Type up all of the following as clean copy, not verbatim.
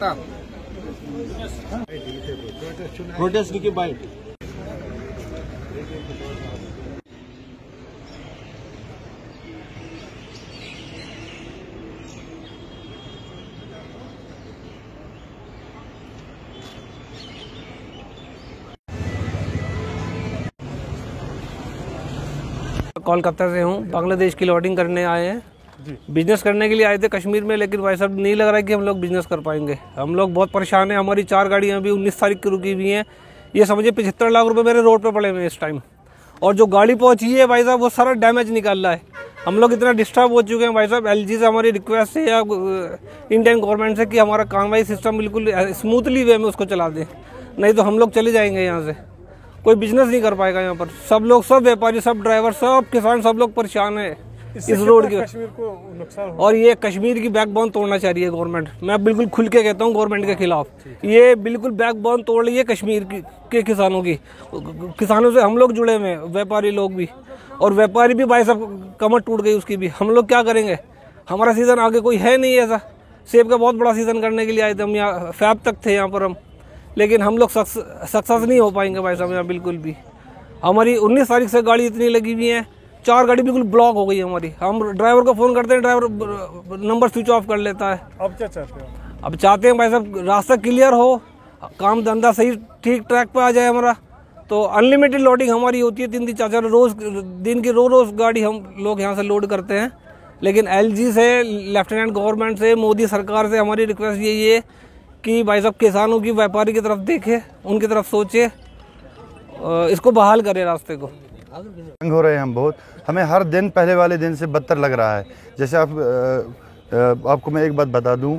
था। प्रोटेस्ट की बाइट कोलकाता से हूँ, बांग्लादेश की लोडिंग करने आए हैं। बिजनेस करने के लिए आए थे कश्मीर में, लेकिन भाई साहब नहीं लग रहा है कि हम लोग बिजनेस कर पाएंगे। हम लोग बहुत परेशान हैं। हमारी 4 गाड़ियाँ भी 19 तारीख की रुकी हुई हैं। ये समझिए 75 लाख रुपए मेरे रोड पे पड़े हुए हैं इस टाइम। और जो गाड़ी पहुँची है भाई साहब वो सारा डैमेज निकल रहा है। हम लोग इतना डिस्टर्ब हो चुके हैं भाई साहब। LG से हमारी रिक्वेस्ट है या इंडियन गवर्नमेंट से कि हमारा कार्रवाई सिस्टम बिल्कुल स्मूथली वे में उसको चला दें, नहीं तो हम लोग चले जाएंगे यहाँ से। कोई बिजनेस नहीं कर पाएगा यहाँ पर। सब लोग, सब व्यापारी, सब ड्राइवर, सब किसान, सब लोग परेशान है इस रोड के। कश्मीर को नुकसान और ये कश्मीर की बैकबोन तोड़ना चाह रही है गवर्नमेंट। मैं बिल्कुल खुल के कहता हूँ गवर्नमेंट के खिलाफ। ये बिल्कुल बैकबोन तोड़ रही है कश्मीर के किसानों की। किसानों से हम लोग जुड़े हुए हैं, व्यापारी लोग भी, और व्यापारी भी भाई साहब कमर टूट गई उसकी भी। हम लोग क्या करेंगे? हमारा सीजन आगे कोई है नहीं ऐसा। सेब का बहुत बड़ा सीजन करने के लिए आए थे हम, यहाँ फैब तक थे यहाँ पर हम, लेकिन हम लोग सक्सेस नहीं हो पाएंगे भाई साहब यहाँ बिल्कुल भी। हमारी 19 तारीख से गाड़ी इतनी लगी हुई है, 4 गाड़ी बिल्कुल ब्लॉक हो गई है हमारी। हम ड्राइवर को फ़ोन करते हैं, ड्राइवर नंबर स्विच ऑफ कर लेता है। अब क्या चाहते हो? अब चाहते हैं भाई साहब रास्ता क्लियर हो, काम धंधा सही ठीक ट्रैक पे आ जाए हमारा। तो अनलिमिटेड लोडिंग हमारी होती है, 3-3 4-4 रोज़ दिन की रोज़ गाड़ी हम लोग यहाँ से लोड करते हैं। लेकिन LG से, लेफ्टिनेंट गवर्नमेंट से, मोदी सरकार से हमारी रिक्वेस्ट यही है कि भाई साहब किसानों की, व्यापारी की तरफ देखे, उनकी तरफ सोचे, इसको बहाल करे रास्ते को। तंग हो रहे हैं हम बहुत। हमें हर दिन पहले वाले दिन से बदतर लग रहा है। जैसे आपको मैं एक बात बता दूं,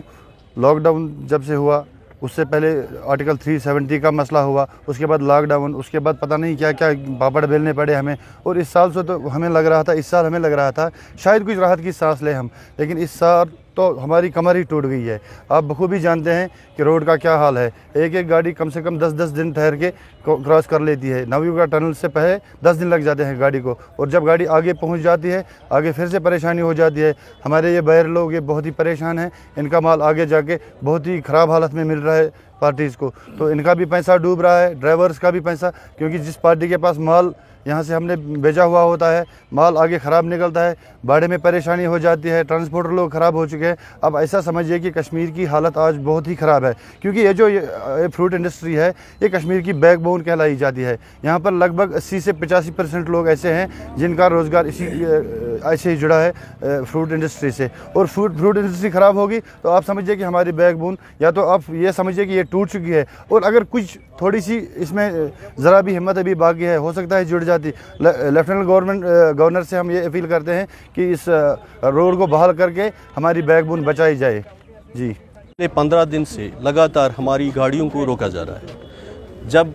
लॉकडाउन जब से हुआ उससे पहले आर्टिकल 370 का मसला हुआ, उसके बाद लॉकडाउन, उसके बाद पता नहीं क्या क्या पापड़ बेलने पड़े हमें। और इस साल से तो हमें लग रहा था, इस साल हमें लग रहा था शायद कुछ राहत की सांस ले हम, लेकिन इस साल तो हमारी कमर ही टूट गई है। आप बखूबी जानते हैं कि रोड का क्या हाल है। एक एक गाड़ी कम से कम 10-10 दिन ठहर के क्रॉस कर लेती है। नवयुगा टनल से पहले 10 दिन लग जाते हैं गाड़ी को, और जब गाड़ी आगे पहुंच जाती है आगे फिर से परेशानी हो जाती है। हमारे ये बाहर लोग ये बहुत ही परेशान हैं। इनका माल आगे जाके बहुत ही ख़राब हालत में मिल रहा है पार्टीज़ को, तो इनका भी पैसा डूब रहा है, ड्राइवर्स का भी पैसा, क्योंकि जिस पार्टी के पास माल यहाँ से हमने भेजा हुआ होता है, माल आगे ख़राब निकलता है, भाड़े में परेशानी हो जाती है, ट्रांसपोर्टर लोग ख़राब हो चुके हैं। अब ऐसा समझिए कि कश्मीर की हालत आज बहुत ही ख़राब है, क्योंकि ये जो ये फ्रूट इंडस्ट्री है ये कश्मीर की बैकबोन कहलाई जाती है। यहाँ पर लगभग 80 से 85% लोग ऐसे हैं जिनका रोज़गार ऐसे ही जुड़ा है फ्रूट इंडस्ट्री से। और फ्रूट इंडस्ट्री ख़राब होगी तो आप समझिए कि हमारी बैकबोन, या तो आप ये समझिए कि ये टूट चुकी है, और अगर कुछ थोड़ी सी इसमें ज़रा भी हिम्मत अभी बाकी है, हो सकता है जुड़ जाती। लेफ्टिनेंट गवर्नर से हम ये अपील करते हैं कि इस रोड को बहाल करके हमारी बैकबोन बचाई जाए। जी, 15 दिन से लगातार हमारी गाड़ियों को रोका जा रहा है। जब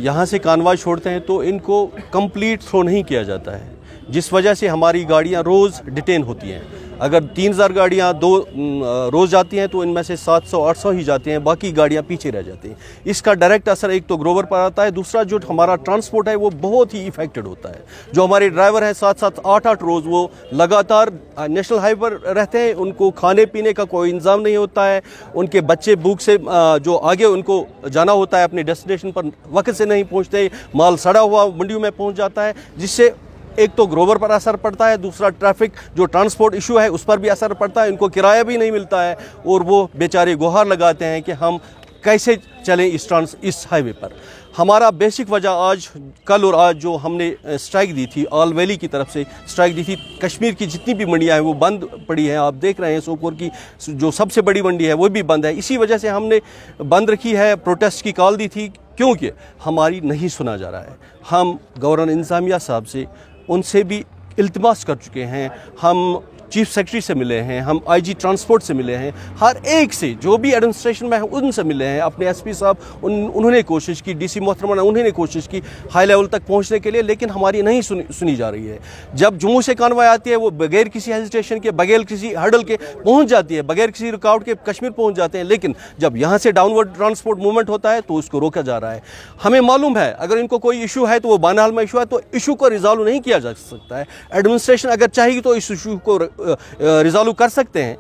यहाँ से कानवाई छोड़ते हैं तो इनको कंप्लीट थ्रो नहीं किया जाता है, जिस वजह से हमारी गाड़ियाँ रोज़ डिटेन होती हैं। अगर 3000 गाड़ियाँ रोज़ जाती हैं तो इनमें से 700-800 ही जाती हैं, बाकी गाड़ियाँ पीछे रह जाती हैं। इसका डायरेक्ट असर एक तो ग्रोवर पर आता है, दूसरा जो हमारा ट्रांसपोर्ट है वो बहुत ही इफेक्टेड होता है। जो हमारे ड्राइवर हैं 7-7, 8-8 रोज़ वो लगातार नेशनल हाईवे पर रहते हैं, उनको खाने पीने का कोई इंतज़ाम नहीं होता है। उनके बच्चे भूख से जो आगे उनको जाना होता है अपने डेस्टिनेशन पर वक्त से नहीं पहुँचते, माल सड़ा हुआ मंडियों में पहुँच जाता है, जिससे एक तो ग्रोवर पर असर पड़ता है, दूसरा ट्रैफिक जो ट्रांसपोर्ट इशू है उस पर भी असर पड़ता है। इनको किराया भी नहीं मिलता है और वो बेचारे गुहार लगाते हैं कि हम कैसे चलें इस हाईवे पर। हमारा बेसिक वजह आज, कल और आज जो हमने स्ट्राइक दी थी, ऑल वैली की तरफ से स्ट्राइक दी थी, कश्मीर की जितनी भी मंडियाँ हैं वो बंद पड़ी हैं। आप देख रहे हैं सोपोर की जो सबसे बड़ी मंडी है वो भी बंद है। इसी वजह से हमने बंद रखी है, प्रोटेस्ट की कॉल दी थी, क्योंकि हमारी नहीं सुना जा रहा है। हम गवर्नर इंतज़ामिया साहब से, उनसे भी इल्तिमास कर चुके हैं, हम चीफ सेक्रेटरी से मिले हैं, हम IG ट्रांसपोर्ट से मिले हैं, हर एक से जो भी एडमिनिस्ट्रेशन में है उनसे मिले हैं। अपने SP साहब उन्होंने कोशिश की, DC मोहतरमा उन्होंने कोशिश की हाई लेवल तक पहुंचने के लिए, लेकिन हमारी नहीं सुनी जा रही है। जब जम्मू से कानवाई आती है वो बगैर किसी हेजिटेशन के, बगैर किसी हर्डल के पहुँच जाती है, बगैर किसी रुकावट के कश्मीर पहुँच जाते हैं, लेकिन जब यहाँ से डाउनवर्ड ट्रांसपोर्ट मूवमेंट होता है तो उसको रोका जा रहा है। हमें मालूम है अगर इनको कोई इशू है तो वो बानाल में इशू है, तो इशू को रिजॉल्व नहीं किया जा सकता है। एडमिनिस्ट्रेशन अगर चाहेगी तो इस इशू को रिजॉल्व कर सकते हैं।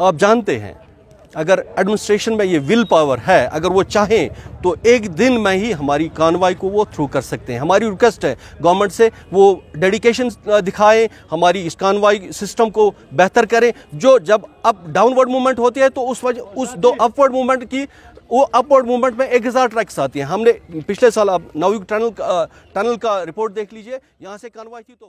आप जानते हैं अगर एडमिनिस्ट्रेशन में ये विल पावर है, अगर वो चाहें तो एक दिन में ही हमारी कानवाई को वो थ्रू कर सकते हैं। हमारी रिक्वेस्ट है गवर्नमेंट से, वो डेडिकेशन दिखाएं, हमारी इस कानवाई सिस्टम को बेहतर करें। जो जब अप डाउनवर्ड मूवमेंट होती है तो उस दो अपवर्ड मूवमेंट की, वो अपवर्ड मूवमेंट में 1000 ट्रक्स आती हैं। हमने पिछले साल, आप नवयुग टनल का रिपोर्ट देख लीजिए, यहाँ से कानवाई थी तो